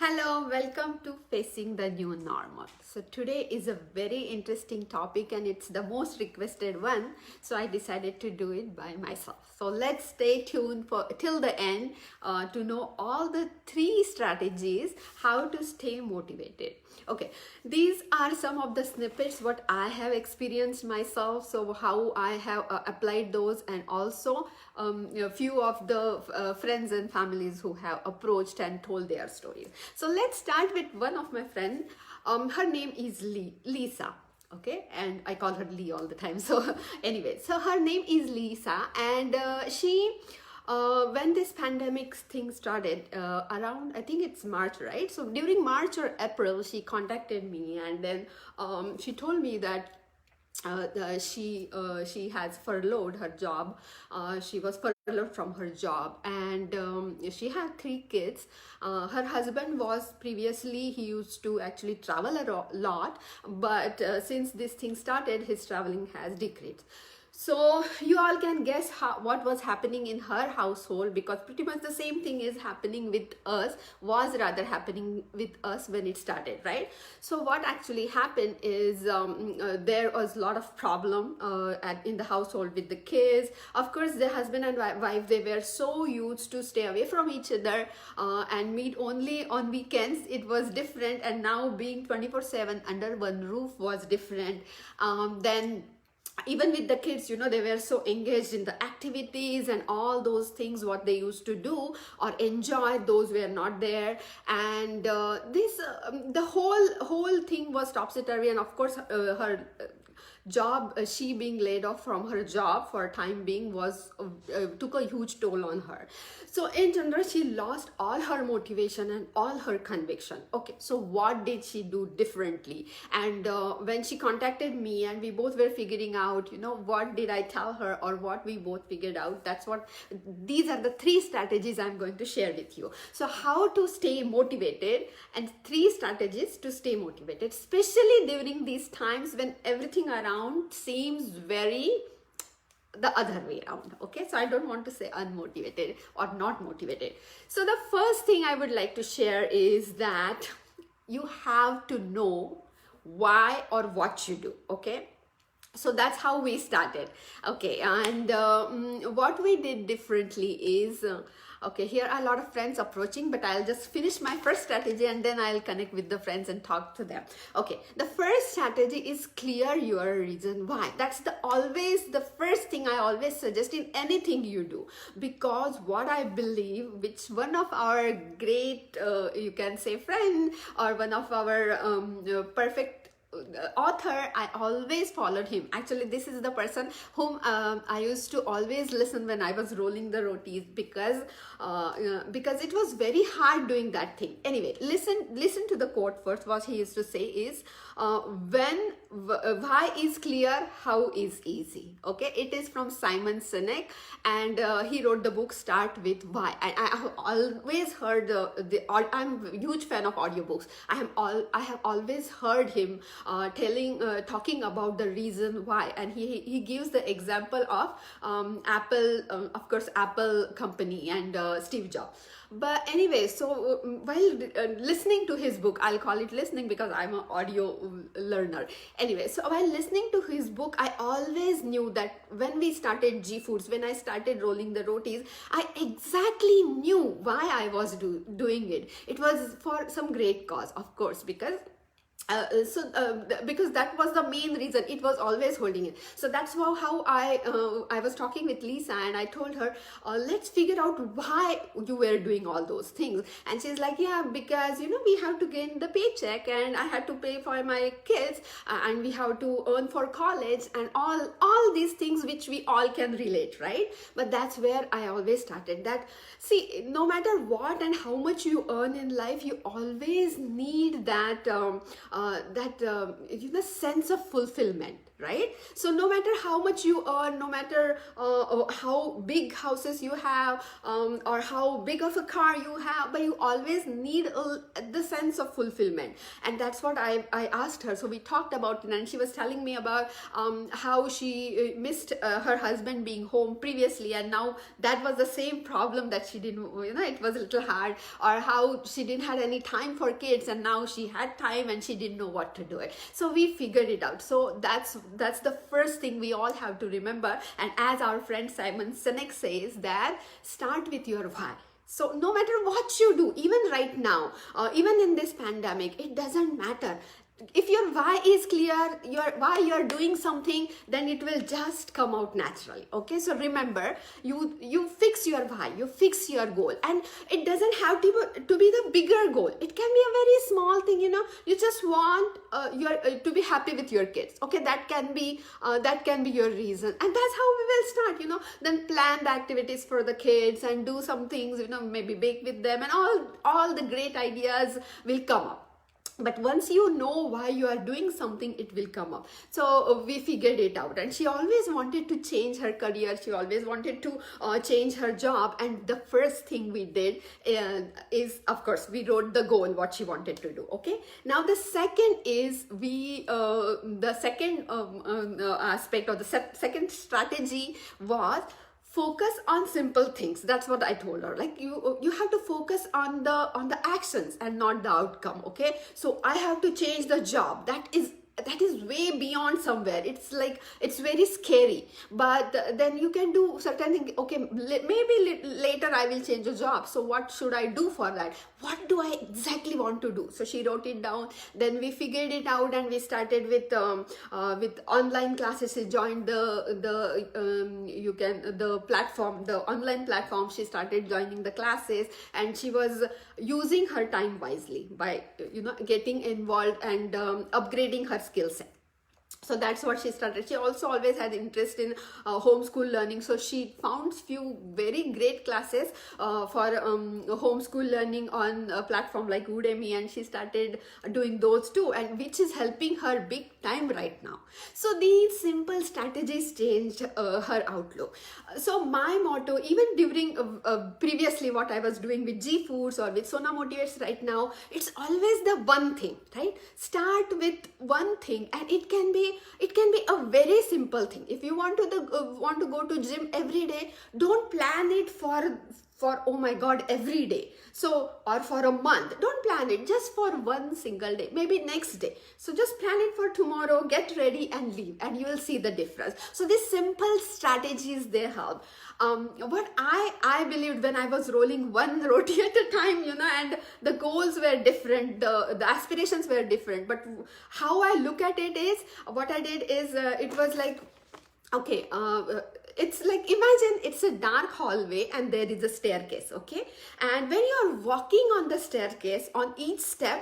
Hello, welcome to Facing the New Normal. So today is a very interesting topic and it's the most requested one. So I decided to do it by myself. So let's stay tuned for till the end to know all the three strategies how to stay motivated. Okay, these are some of the snippets what I have experienced myself. So how I have applied those, and also a few of the friends and families who have approached and told their stories. So let's start with one of my friends. Her name is Lisa. Okay, and I call her Lee all the time. So anyway, so her name is Lisa, and she when this pandemic thing started around, I think it's March, right? So during March or April, she contacted me, and then she told me that she has furloughed her job. She was furloughed from her job, and she had 3 kids. Her husband was previously, he used to actually travel a lot, but since this thing started, his traveling has decreased. So you all can guess what was happening in her household, because pretty much the same thing is happening with us, was rather happening with us when it started, right? So what actually happened is there was a lot of problem in the household with the kids. Of course, the husband and wife, they were so used to stay away from each other and meet only on weekends. It was different, and now being 24/7 under one roof was different. Then even with the kids, they were so engaged in the activities and all those things what they used to do or enjoy, those were not there. And the whole thing was topsy-turvy. And of course, her job, she being laid off from her job for time being, was took a huge toll on her. So in general, she lost all her motivation and all her conviction. Okay, so what did she do differently? And when she contacted me and we both were figuring out, what did I tell her or what we both figured out, these are the 3 strategies I'm going to share with you. So how to stay motivated, and 3 strategies to stay motivated, especially during these times when everything around seems very the other way around. Okay, so I don't want to say unmotivated or not motivated. So the first thing I would like to share is that you have to know why or what you do. Okay, so that's how we started. Okay, and what we did differently is okay, here are a lot of friends approaching, but I'll just finish my first strategy and then I'll connect with the friends and talk to them. Okay, the first strategy is clear your reason why. That's always the first thing I always suggest in anything you do, because what I believe, which one of our great you can say friend, or one of our perfect author, I always followed him. Actually, this is the person whom I used to always listen when I was rolling the rotis, because it was very hard doing that thing. Anyway, listen to the quote first. What he used to say is, why is clear, how is easy. Okay, it is from Simon Sinek, and he wrote the book Start with Why. And I have always heard I'm a huge fan of audiobooks. I have always heard him talking about the reason why, and he gives the example of Apple, of course, Apple company, and Steve Jobs. But anyway, so while listening to his book, I'll call it listening because I'm an audio learner. Anyway, so while listening to his book, I always knew that when we started G Foods, when I started rolling the rotis, I exactly knew why I was doing it. It was for some great cause, of course, because because that was the main reason. It was always holding it. So that's how I was talking with Lisa, and I told her, let's figure out why you were doing all those things. And she's like, yeah, because we have to gain the paycheck, and I had to pay for my kids, and we have to earn for college, and all these things which we all can relate, right? But that's where I always started. That, see, no matter what and how much you earn in life, you always need that sense of fulfillment. right? So no matter how much you earn, no matter how big houses you have, or how big of a car you have, but you always need the sense of fulfillment. And that's what I asked her. So we talked about it, and she was telling me about how she missed her husband being home previously, and now that was the same problem that she didn't, it was a little hard, or how she didn't have any time for kids, and now she had time and she didn't know what to do it. So we figured it out. So that's the first thing we all have to remember. And as our friend Simon Sinek says, that start with your why. So no matter what you do, even right now, even in this pandemic, it doesn't matter. If your why is clear, why you're doing something, then it will just come out naturally. Okay, so remember, you fix your why, you fix your goal, and it doesn't have to be the bigger goal. It can be a very small thing. You just want to be happy with your kids. Okay, that can be your reason, and that's how we will start. Then plan the activities for the kids and do some things. Maybe bake with them, and all the great ideas will come up. But once you know why you are doing something, it will come up. So we figured it out. And she always wanted to change her career. She always wanted to change her job. And the first thing we did is, of course, we wrote the goal, what she wanted to do. Okay. Now the second is the second aspect, or the second strategy was focus on simple things. That's what I told her. Like you have to focus on the actions and not the outcome. Okay, so I have to change the job. That is way beyond somewhere. It's like, it's very scary, but then you can do certain things. Okay, maybe later I will change a job. So what should I do for that? What do I exactly want to do? So she wrote it down. Then we figured it out, and we started with online classes. She joined the online platform. She started joining the classes, and she was using her time wisely by getting involved and upgrading her skill set. So that's what she started. She also always had interest in homeschool learning. So she found few very great classes for homeschool learning on a platform like Udemy, and she started doing those too, and which is helping her big time right now. So these simple strategies changed her outlook. So my motto, even during previously what I was doing with G Foods or with Sona Motivates right now, it's always the one thing, right? Start with one thing, and it can be a very simple thing. If you want to go to gym every day, don't plan it for oh my god every day, so, or for a month. Don't plan it just for one single day, maybe next day. So just plan it for tomorrow, get ready and leave, and you will see the difference. So these simple strategies, they help. What I believed when I was rolling one roti at a time, and the goals were different, the aspirations were different, but how I look at it is, what I did is, it was like, okay, it's like, imagine it's a dark hallway and there is a staircase. Okay, and when you are walking on the staircase, on each step,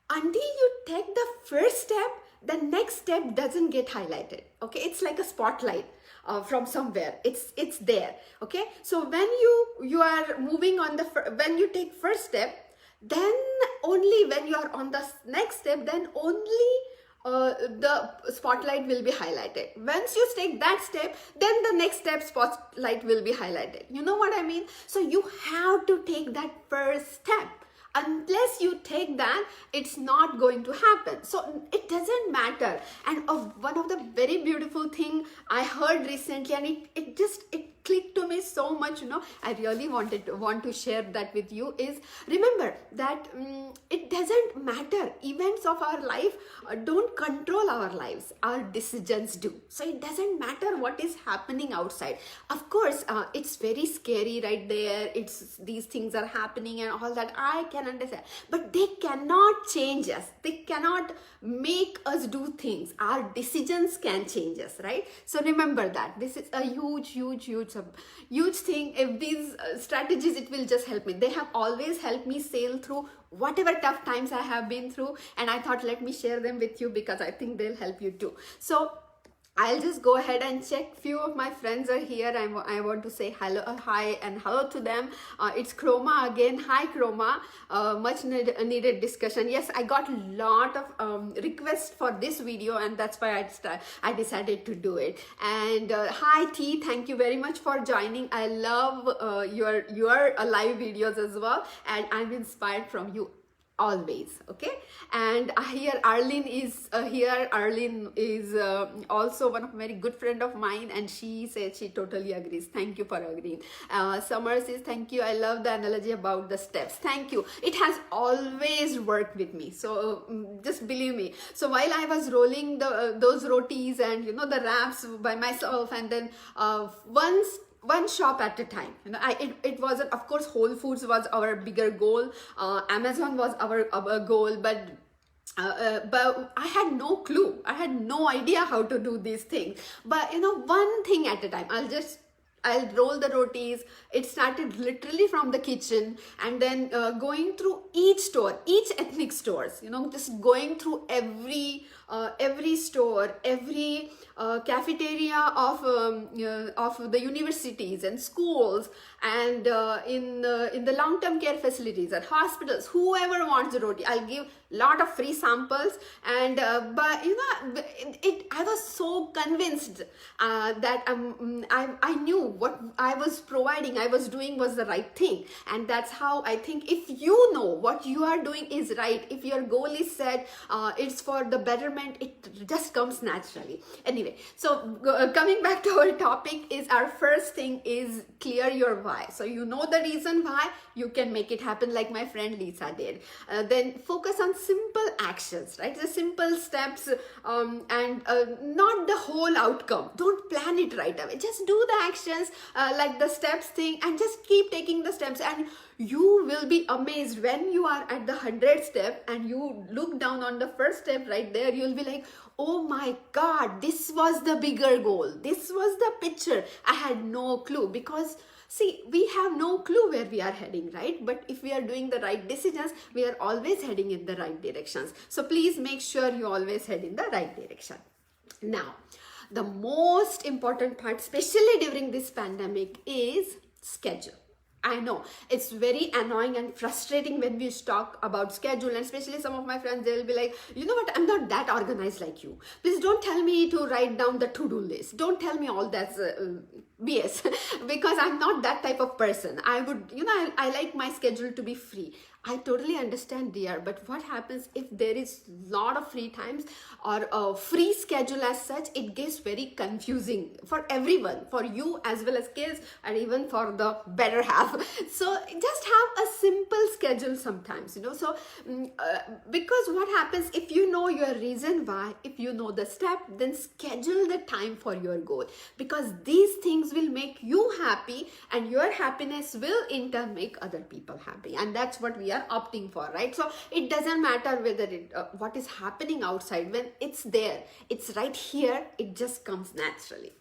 until you take the first step, the next step doesn't get highlighted. Okay, it's like a spotlight from somewhere. It's there. Okay, so when you are moving on when you take first step, then only when you are on the next step, then only the spotlight will be highlighted. Once you take that step, then the next step spotlight will be highlighted. You know what I mean? So you have to take that first step. Unless you take that, it's not going to happen. So it doesn't matter. And one of the very beautiful thing I heard recently, and it clicked to me so much, I really want to share that with you, is remember that it doesn't matter. Events of our life don't control our lives. Our decisions do. So it doesn't matter what is happening outside. Of course, it's very scary right there. These things are happening and all that. I can understand. But they cannot change us. They cannot make us do things. Our decisions can change us, right? So remember that. This is a huge thing. If these strategies, it will just help me. They have always helped me sail through whatever tough times I have been through, and I thought, let me share them with you because I think they'll help you too. So I'll just go ahead and check. Few of my friends are here. I want to say hello, hi, and hello to them. It's Chroma again. Hi, Chroma. Much needed discussion. Yes, I got a lot of requests for this video, and that's why I decided to do it. And hi, T. Thank you very much for joining. I love your live videos as well, and I'm inspired from you always. Okay, and here Arlene is here. Arlene is also one of very good friend of mine, and she said she totally agrees. Thank you for agreeing. Summer says thank you, I love the analogy about the steps. Thank you, it has always worked with me, so just believe me. So while I was rolling those rotis and the wraps by myself, and then one shop at a time, it wasn't, of course, Whole Foods was our bigger goal, Amazon was our goal, but I had no clue. I had no idea how to do these things. But one thing at a time. I'll roll the rotis. It started literally from the kitchen, and then going through each store, each ethnic stores, just going through every store, every cafeteria of the universities and schools, and in the long-term care facilities and hospitals. Whoever wants the roti, I'll give lot of free samples. And but I was so convinced that I knew what I was providing, I was doing was the right thing. And that's how I think, if you know what you are doing is right, if your goal is set, it's for the betterment, it just comes naturally. Anyway, so coming back to our topic, is our first thing is clear your why. So the reason why, you can make it happen like my friend Lisa did. Then focus on simple actions, right? The simple steps, and not the whole outcome. Don't plan it right away. Just do the actions, like the steps thing, and just keep taking the steps, and you will be amazed when you are at the 100th step and you look down on the first step right there. You'll be like, oh my God, this was the bigger goal. This was the picture. I had no clue, because see, we have no clue where we are heading, right? But if we are doing the right decisions, we are always heading in the right directions. So please make sure you always head in the right direction. Now, the most important part, especially during this pandemic, is schedule. I know it's very annoying and frustrating when we talk about schedule, and especially some of my friends, they'll be like, you know what, I'm not that organized like you. Please don't tell me to write down the to-do list. Don't tell me all that BS, because I'm not that type of person. I would, I like my schedule to be free. I totally understand, dear, but what happens if there is a lot of free times or a free schedule as such? It gets very confusing for everyone, for you as well as kids, and even for the better half. So just have a simple schedule sometimes, so because what happens, if you know your reason why, if you know the step, then schedule the time for your goal, because these things will make you happy, and your happiness will in turn make other people happy, and that's what we are opting for, right? So it doesn't matter whether what is happening outside. When it's there, it's right here, it just comes naturally.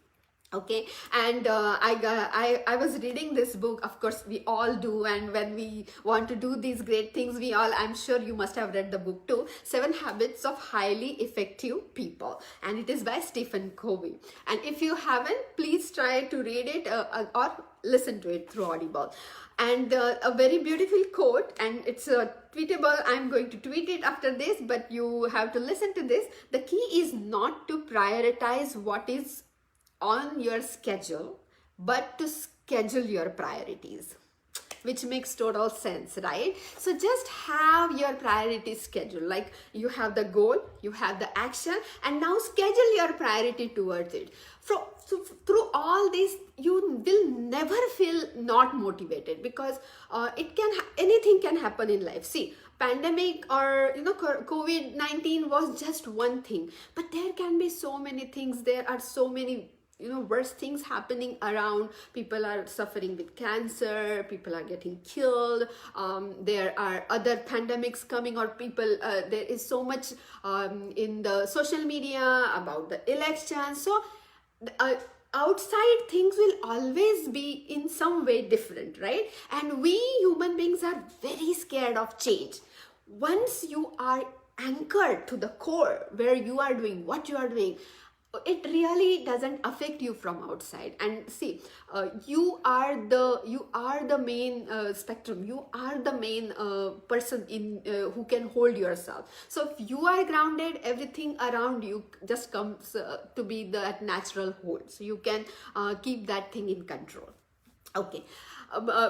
Okay, and I was reading this book. Of course, we all do, and when we want to do these great things, I'm sure you must have read the book too, 7 Habits of Highly Effective People, and it is by Stephen Covey. And if you haven't, please try to read it or listen to it through Audible. And a very beautiful quote, and it's tweetable. I'm going to tweet it after this, but you have to listen to this. The key is not to prioritize what is on your schedule, but to schedule your priorities, which makes total sense, right? So just have your priority schedule. Like, you have the goal, you have the action, and now schedule your priority towards it. So through all this, you will never feel not motivated, because anything can happen in life. See, pandemic or COVID-19 was just one thing, but there can be so many things. There are so many worse things happening around. People are suffering with cancer, people are getting killed, there are other pandemics coming, or people, there is so much in the social media about the election. So outside things will always be in some way different, right? And we human beings are very scared of change. Once you are anchored to the core, where you are doing what you are doing, it really doesn't affect you from outside. And see, you are the main spectrum, you are the main person in who can hold yourself. So if you are grounded, everything around you just comes to be that natural hold, so you can keep that thing in control. Okay.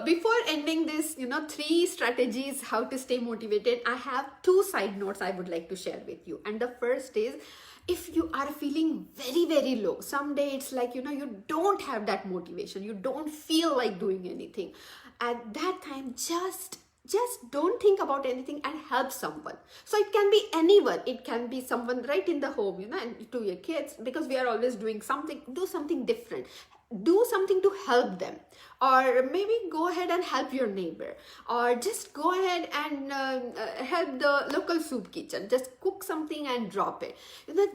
Before ending this, 3 strategies how to stay motivated, I have 2 side notes I would like to share with you. And the first is, if you are feeling very, very low, someday it's like, you don't have that motivation, you don't feel like doing anything. At that time, just don't think about anything and help someone. So it can be anyone, it can be someone right in the home, and to your kids, because we are always doing something. Do something different, do something to help them, or maybe go ahead and help your neighbor, or just go ahead and help the local soup kitchen, just cook something and drop it.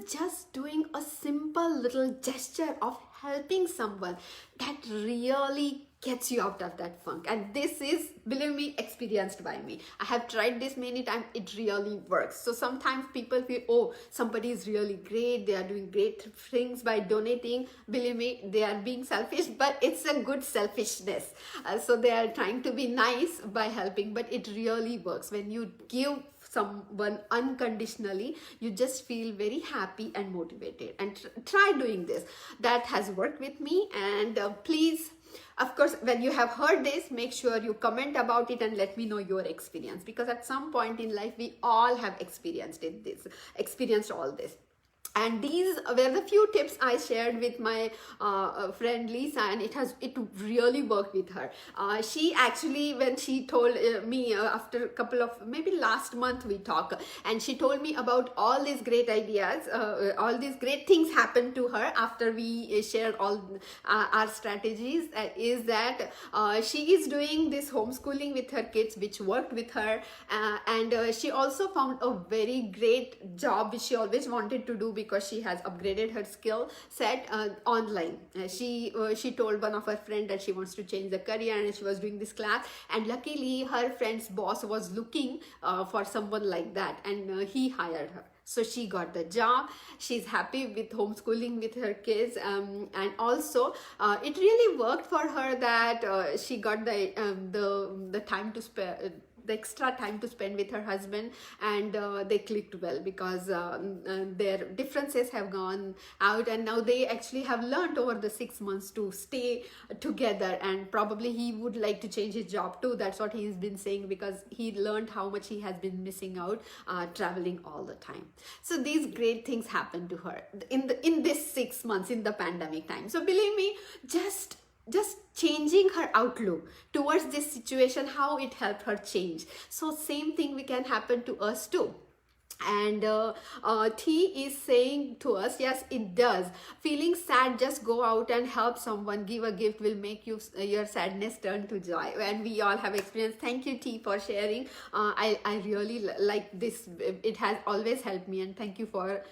Just doing a simple little gesture of helping someone, that really gets you out of that funk. And this is, believe me, experienced by me. I have tried this many times, it really works. So sometimes people feel, oh, somebody is really great, they are doing great things by donating. Believe me, they are being selfish, but it's a good selfishness. So they are trying to be nice by helping, but it really works. When you give someone unconditionally, you just feel very happy and motivated. And try doing this. That has worked with me. And please, of course, when you have heard this, make sure you comment about it and let me know your experience, because at some point in life we all have experienced all this. And these were the few tips I shared with my friend Lisa, and it really worked with her. She actually, when she told me after a couple of, maybe last month we talked, and she told me about all these great ideas, all these great things happened to her after we shared all our strategies, is that she is doing this homeschooling with her kids, which worked with her, and she also found a very great job which she always wanted to do, because she has upgraded her skill set online. She told one of her friends that she wants to change the career, and she was doing this class, and luckily her friend's boss was looking for someone like that, and he hired her. So she got the job. She's happy with homeschooling with her kids, and also it really worked for her that she got the time to spare, the extra time to spend with her husband, and they clicked well, because their differences have gone out, and now they actually have learned over the 6 months to stay together. And probably he would like to change his job too. That's what he's been saying, because he learned how much he has been missing out traveling all the time. So these great things happened to her in this 6 months in the pandemic time. So believe me, just changing her outlook towards this situation, how it helped her change. So same thing we can happen to us too. And T is saying to us, yes, it does. Feeling sad, just go out and help someone, give a gift, will make your sadness turn to joy. And we all have experienced. Thank you, T, for sharing. I really like this. It has always helped me, and thank you for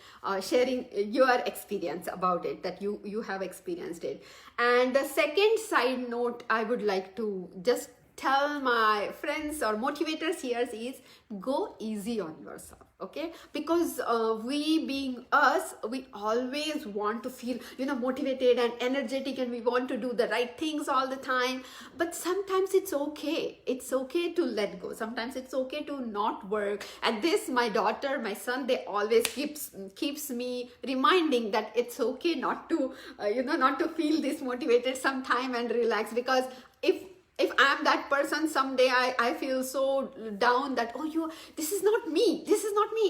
sharing your experience about it, that you have experienced it. And the second side note I would like to just tell my friends or motivators here is, go easy on yourself. Okay, because we being us, we always want to feel motivated and energetic, and we want to do the right things all the time. But sometimes it's okay to let go. Sometimes it's okay to not work. And this, my daughter, my son, they always keeps me reminding that it's okay not to not to feel this motivated sometime and relax. Because if I'm that person, someday I feel so down that, this is not me.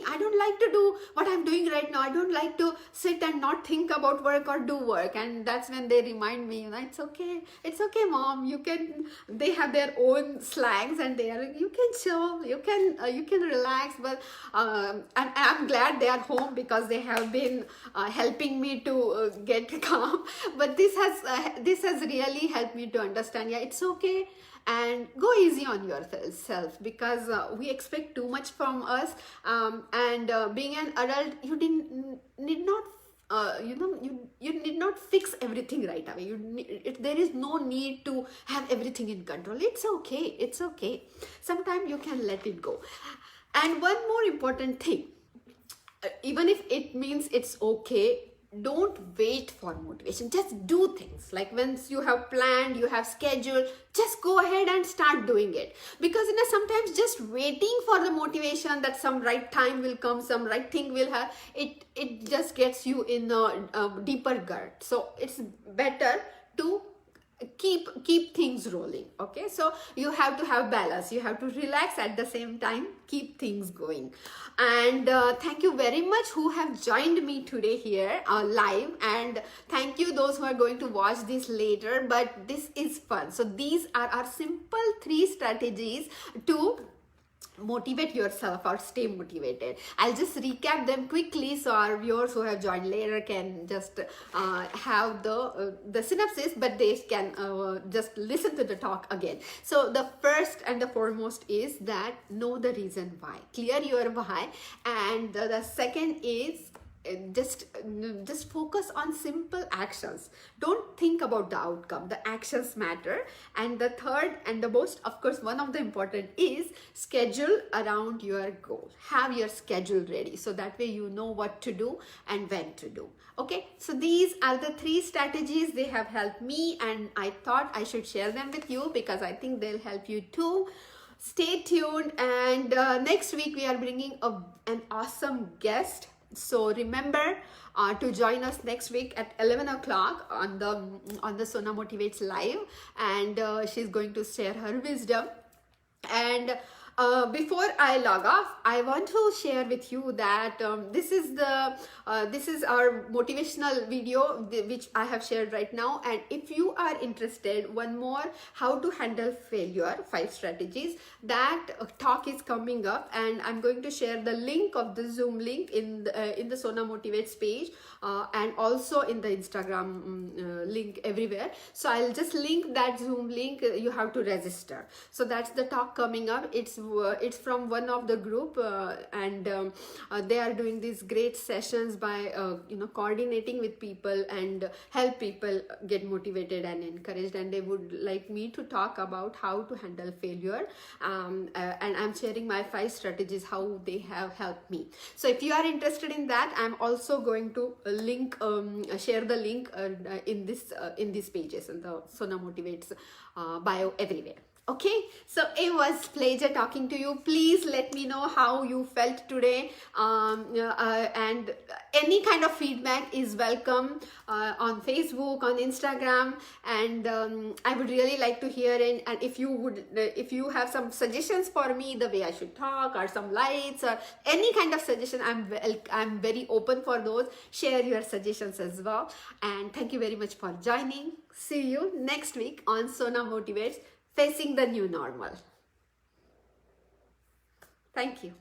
I don't like to do what I'm doing right now. I don't like to sit and not think about work or do work. And that's when they remind me, it's okay, mom. They have their own slangs, and you can chill, you can relax. But and I'm glad they are home, because they have been helping me to get calm. But this has really helped me to understand, it's okay. And go easy on yourself, because we expect too much from us, and being an adult, you need not you need not fix everything right away. There is no need to have everything in control. It's okay. Sometimes you can let it go. And one more important thing, even if it means it's okay, don't wait for motivation, just do things. Like once you have planned, you have scheduled, just go ahead and start doing it. Because sometimes just waiting for the motivation that some right time will come, some right thing will have, it just gets you in a deeper gut. So it's better to keep things rolling. Okay, so you have to have balance, you have to relax at the same time, keep things going. And thank you very much who have joined me today here live, and thank you those who are going to watch this later. But this is fun. So these are our simple 3 strategies to motivate yourself or stay motivated. I'll just recap them quickly so our viewers who have joined later can just have the synopsis, but they can just listen to the talk again. So the first and the foremost is that know the reason why, clear your why. And the second is just focus on simple actions. Don't think about the outcome, the actions matter. And the third and the most, of course, one of the important is schedule around your goal. Have your schedule ready, so that way you know what to do and when to do. Okay, so these are the 3 strategies. They have helped me, and I thought I should share them with you because I think they'll help you too. Stay tuned, and next week we are bringing an awesome guest. So remember to join us next week at 11 o'clock on the Sona Motivates Live, and she's going to share her wisdom. And before I log off, I want to share with you that this is our motivational video which I have shared right now. And if you are interested, one more, how to handle failure, 5 strategies, that talk is coming up, and I'm going to share the link of the Zoom link in the Sona Motivates page, and also in the Instagram link everywhere. So I'll just link that Zoom link. You have to register. So that's the talk coming up. It's from one of the group, and they are doing these great sessions by coordinating with people and help people get motivated and encouraged. And they would like me to talk about how to handle failure, and I'm sharing my 5 strategies how they have helped me. So if you are interested in that, I'm also going to share the link in these pages in the Sona Motivates bio everywhere. Okay, so it was pleasure talking to you. Please let me know how you felt today, and any kind of feedback is welcome on Facebook, on Instagram, and I would really like to hear it. And if you have some suggestions for me, the way I should talk, or some lights, or any kind of suggestion, I'm very open for those. Share your suggestions as well. And thank you very much for joining. See you next week on Sona Motivates, facing the new normal. Thank you.